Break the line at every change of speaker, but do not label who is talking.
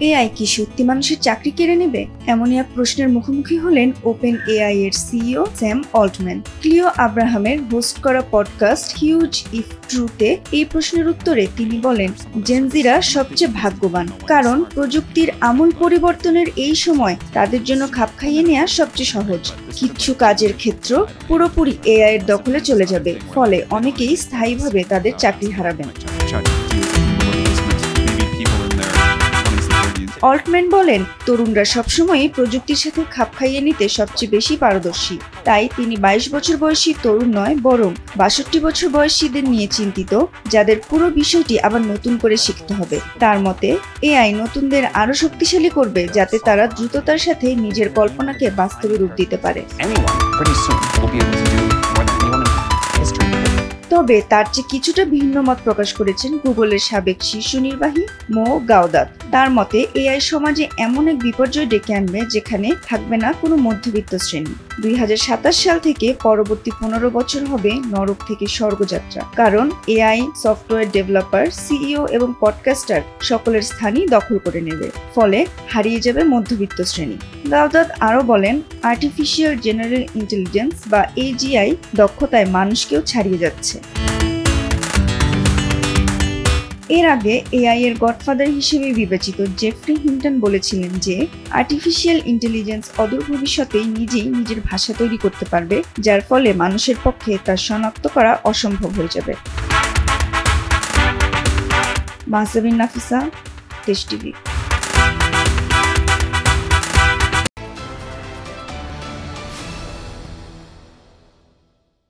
AI কি সত্যি মানুষের চাকরি কেড়ে নেবে? এমনই এক প্রশ্নের মুখোমুখি হলেন ওপেন এআই এর সিইও স্যাম অল্টম্যান। ক্লিও আব্রাহামের হোস্ট করা পডকাস্ট হিউজ ইফ ট্রুতে এই প্রশ্নের উত্তরে তিনি বলেন, জেনজিরা সবচেয়ে ভাগ্যবান, কারণ প্রযুক্তির আমূল পরিবর্তনের এই সময় তাদের জন্য খাপ খাইয়ে নেওয়া সবচেয়ে সহজ। কিছু কাজের ক্ষেত্র পুরোপুরি এআই এর দখলে চলে যাবে, ফলে অনেকেই স্থায়ীভাবে তাদের চাকরি হারাবেন। অল্টম্যান বলেন, তরুণরা সবসময়ই প্রযুক্তির সাথে খাপ খাইয়ে নিতে সবচেয়ে বেশি পারদর্শী। তাই তিনি 22 বছর বয়সী তরুণ নয়, বরং 62 বছর বয়সীদের নিয়ে চিন্তিত, যাদের পুরো বিষয়টি আবার নতুন করে শিখতে হবে। তার মতে, এআই নতুনদের আরো শক্তিশালী করবে, যাতে তারা দ্রুততার সাথে নিজের কল্পনাকে বাস্তবে রূপ দিতে পারে। তবে তার চেয়ে কিছুটা ভিন্ন মত প্রকাশ করেছেন গুগলের সাবেক শীর্ষ নির্বাহী মো গাওদাত। তার মতে, এআই সমাজে এমন এক বিপর্যয় ডেকে আনবে যেখানে থাকবে না কোনো মধ্যবিত্ত শ্রেণী। 2027 সাল থেকে পরবর্তী 15 বছর হবে নরক থেকে স্বর্গযাত্রা, কারণ এআই, সফটওয়্যার ডেভেলপার, সিইও এবং পডকাস্টার সকলের স্থানই দখল করে নেবে, ফলে হারিয়ে যাবে মধ্যবিত্ত শ্রেণী। গাওদাত আরও বলেন, আর্টিফিশিয়াল জেনারেল ইন্টেলিজেন্স বা এজিআই দক্ষতায় মানুষকেও ছাড়িয়ে যাচ্ছে। এর আগে এআই এর গডফাদার হিসেবে বিবেচিত জেফ্রি হিন্টন বলেছিলেন যে আর্টিফিশিয়াল ইন্টেলিজেন্স অদূর ভবিষ্যতেই নিজেই নিজের ভাষা তৈরি করতে পারবে, যার ফলে মানুষের পক্ষে তা শনাক্ত করা অসম্ভব হয়ে যাবে। মাহজাবিন নাফিসা, দেশ টিভি।